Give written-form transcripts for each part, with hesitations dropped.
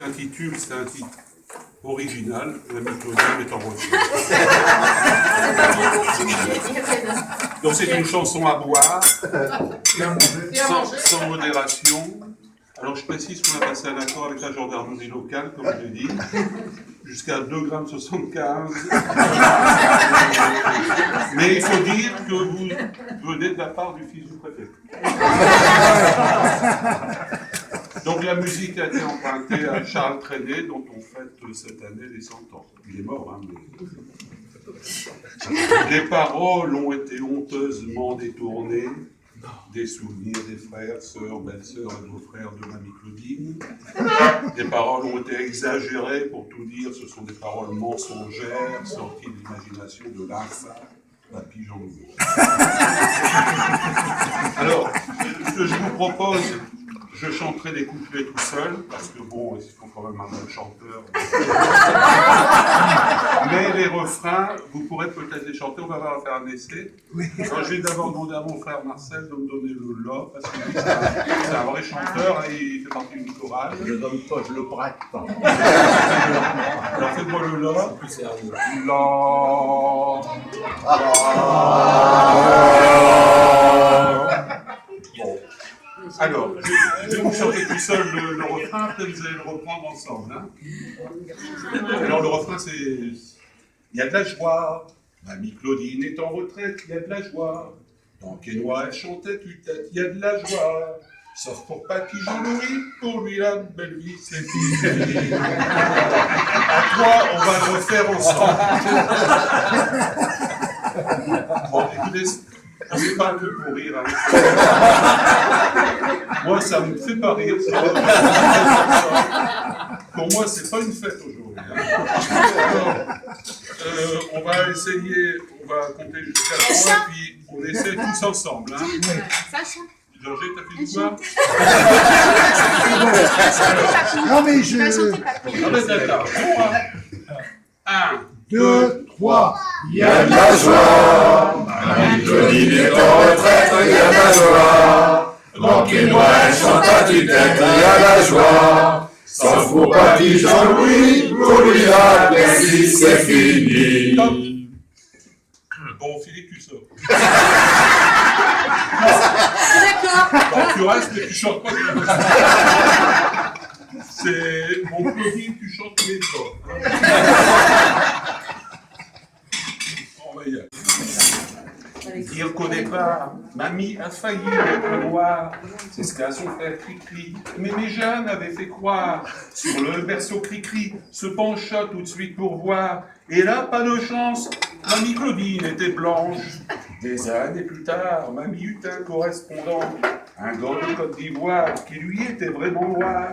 L'intitule, c'est un titre original, la mythologie est en refrain. Donc c'est une chanson à boire, sans modération. Alors je précise qu'on a passé un accord avec la gendarmerie locale, comme je l'ai dit, jusqu'à 2,75 grammes. Mais il faut dire que vous venez de la part du fils du préfet. Donc la musique a été empruntée à Charles Trenet, dont on fête cette année les 100 ans. Il est mort, hein, mais... Les paroles ont été honteusement détournées des souvenirs des frères, sœurs, belles-sœurs et beaux-frères de Mamie Claudine. Les paroles ont été exagérées, pour tout dire, ce sont des paroles mensongères, sorties de l'imagination de l'infâme Papy Jean Nouveau. Alors, ce que je vous propose, je chanterai des couplets tout seul, parce que bon, il faut quand même un bon chanteur. Mais les refrains, vous pourrez peut-être les chanter, on va faire un essai. Oui. Alors, je vais d'abord demander à mon frère Marcel de me donner le la, parce que c'est un vrai chanteur, et il fait partie d'une chorale. Je ne donne pas, je le prête pas. Alors faites-moi le la. Bon. Alors, je vais vous chanter tout seul le refrain, après vous allez le reprendre ensemble. Hein. Alors le refrain c'est... Il y a de la joie, Mamie Claudine est en retraite, il y a de la joie. Dans Quesnoy, elle chantait tue-tête, il y a de la joie. Sauf pour Papy Jean-Louis, pour lui la belle vie c'est fini. À toi, on va le refaire ensemble. Bon, écoutez, on n'est pas que pour rire. Hein. Moi, ça me fait pas rire. Ça. Pour moi, c'est pas une fête aujourd'hui. Hein. Alors, on va essayer, on va compter jusqu'à 3, puis on essaie tous ensemble. Hein. Georgette, t'as fait du quoi? Non, mais je... Ah ben d'accord. 1, 2, 3. Il y a de la joie, Mamie Claudine est en retraite, il y a de la joie. Dans Quesnoy, elle chante à tue-tête, il y a de la joie. Sauf pour Papy Jean-Louis, pour lui la belle vie c'est fini. Bon, Philippe, tu sors. D'accord. Bon, tu restes, mais tu chantes pas. C'est mon Claudine, tu chantes tous les jours. On va y aller. Dire qu'au départ, Mamie a failli être noire, c'est ce qu'a son frère Cricri. Mais Jeanne avait fait croire. Sur le berceau Cricri se pencha tout de suite pour voir. Et là, pas de chance, Mamie Claudine était blanche. Des années plus tard, Mamie eut un correspondant, un gars de Côte d'Ivoire qui lui était vraiment noir.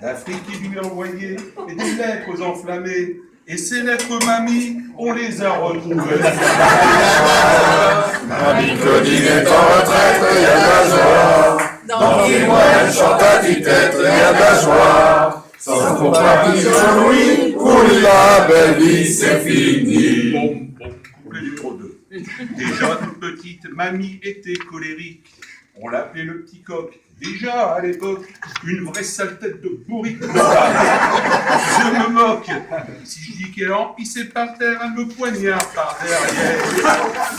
L'Afrique qui lui envoyait des lettres enflammées. Et ces lettres, Mamie, on les a retrouvées. Mamie Claudine est en retraite, il y a de la joie. Dans Quesnoy, elle chante à tue-tête, il y a de la joie. Sans pour Papy Jean-Louis, pour lui la belle vie c'est fini. Bon, couplet numéro 2. Déjà toute petite, Mamie était colérique. On l'appelait le petit coq. Déjà, à l'époque, une vraie sale tête de bourrique. Je me moque. Si je dis qu'elle en pissait par terre, elle me poignarde par derrière.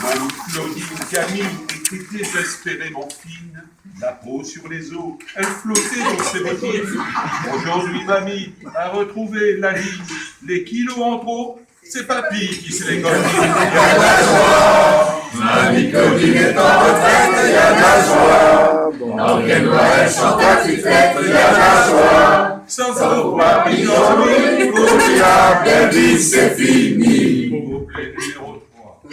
Mamie Claudine Camille était désespérément fine. La peau sur les os, elle flottait dans ses bottines. Aujourd'hui, Mamie a retrouvé la ligne. Les kilos en trop, c'est Papy qui se les gomme. Il y a de la joie, Mamie Claudine est en retraite, il y a de la joie. Dans Quesnoy, elle chante à tue-tête, il y a de la joie. Sans pour Papy Jean-Louis, pour lui la belle vie c'est fini. Couplet numéro 3.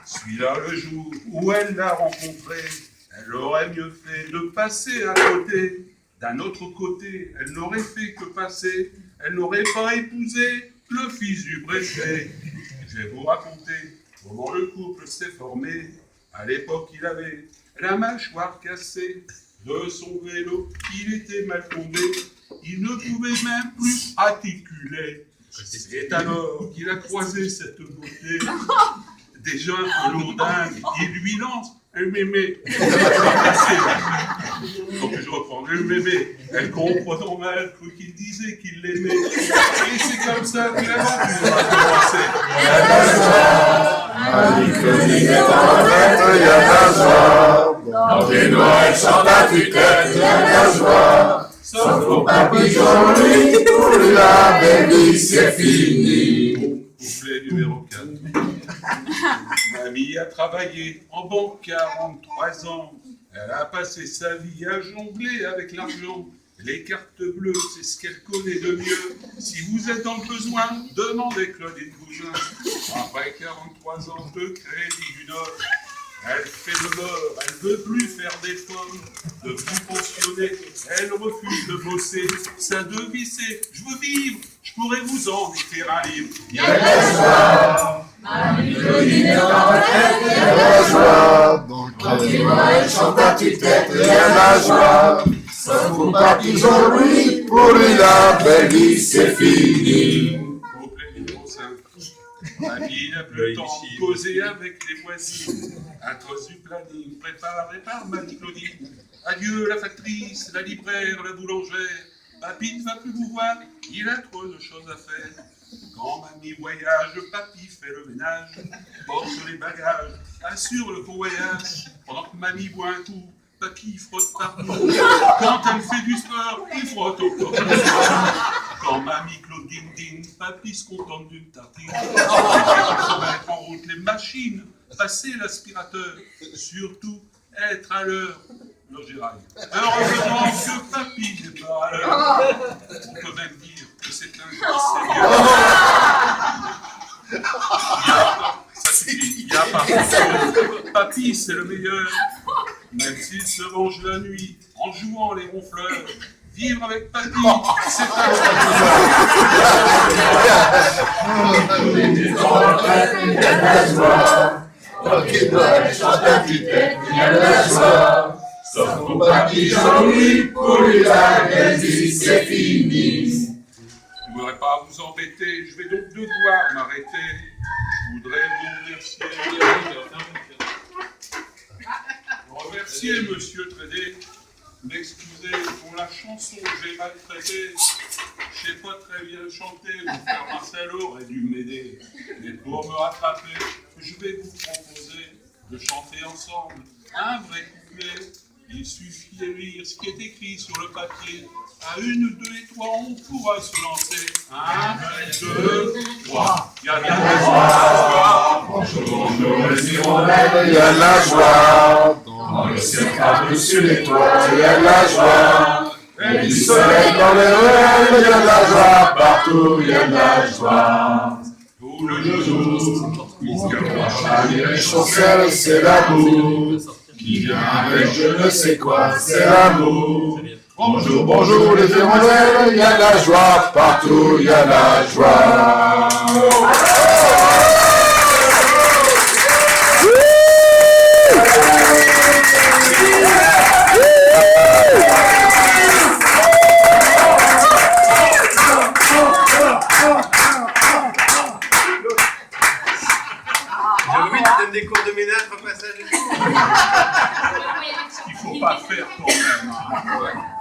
Celui-là, le jour où elle l'a rencontré, elle aurait mieux fait de passer à côté. D'un autre côté, elle n'aurait fait que passer. Elle n'aurait pas épousé le fils du préfet. Je vais vous raconter comment le couple s'est formé. À l'époque, il avait la mâchoire cassée de son vélo. Il était mal tombé. Il ne pouvait même plus articuler. C'est alors qu'il a croisé cette beauté. Déjà un peu lourdingue, il lui lance un mémé. le bébé. Elle comprenant mal qu'il disait qu'il l'aimait. Et c'est comme ça que l'aventure a commencé. Il y a de la joie. Marie-Claudine est en retraite, il y a de la joie. Dans les Noël chante à tue-tête, il y a de la joie. Sauf pour papy Jean-Louis, pour lui la belle vie, c'est fini. Couplet numéro 4. Mamie a travaillé en banque 43 ans. Elle a passé sa vie à jongler avec l'argent. Les cartes bleues, c'est ce qu'elle connaît de mieux. Si vous êtes dans le besoin, demandez Claudine Bougin. Après 43 ans de crédit du Nord, elle fait le beurre, elle ne veut plus faire d'efforts, de plus pensionner, elle refuse de bosser. Sa devise c'est « Je veux vivre, je pourrais vous en écrire un livre ». Il y a de la joie. Marie-Claudine est en retraite, il y a de la joie. Quand il Noël chante à tue-tête, il y a de la joie. Sauf pour papy Jean-Louis, pour lui la belle vie, c'est fini. Couplet numéro 5. Mamie n'a plus le temps de causer avec les voisines. À cause du planning préparé par Marie-Claudine. Adieu la factrice, la libraire, la boulangère. Papy ne va plus vous voir, il a trop de choses à faire. Quand mamie voyage, papy fait le ménage, porte les bagages, assure le convoyage. Pendant que mamie boit un coup, papy frotte partout. Quand elle fait du sport, il frotte encore. Quand mamie Claudine dîne, papy se contente d'une tartine. Se mettre en route les machines, passer l'aspirateur, surtout être à l'heure. Logirail. Heureusement que papy n'est pas à l'heure. On peut même dire que c'est un grand seigneur. Ça suffit, il y a pas de papy, c'est le meilleur. Même s'il se range la nuit en jouant les ronfleurs. Vivre avec papy, c'est un Il y a de la joie. Quand il Noël chante à tue-tête, il y a de la joie. Sauf pour papy Jean-Louis, pour lui la belle vie, c'est fini. Je ne voudrais pas vous embêter, je vais donc devoir m'arrêter. Je voudrais vous remercier Monsieur Trédé. M'excuser pour la chanson que j'ai maltraitée. Je ne sais pas très bien chanter, mon frère Marcelo aurait dû m'aider. Mais pour me rattraper, je vais vous proposer de chanter ensemble un vrai couplet. Il suffit de lire ce qui est écrit sur le papier. À 1, 2 et 3, on pourra se lancer. 1, 2, 3. Il y a de la joie. Bonjour, les hirondelles, il y a de la joie. Dans le ciel par-dessus les toits, il y a de la joie. Et du soleil dans les ruelles, il y a de la joie. Partout, il y a de la joie. Tout le jour, les chancelles, c'est l'amour. Qui vient avec je ne sais quoi, c'est l'amour. Bonjour, bonjour les hirondelles, il y a de la joie. Partout, il y a de la joie. Louis, tu donnes des cours de ménage au passage. il ne faut pas faire quand même.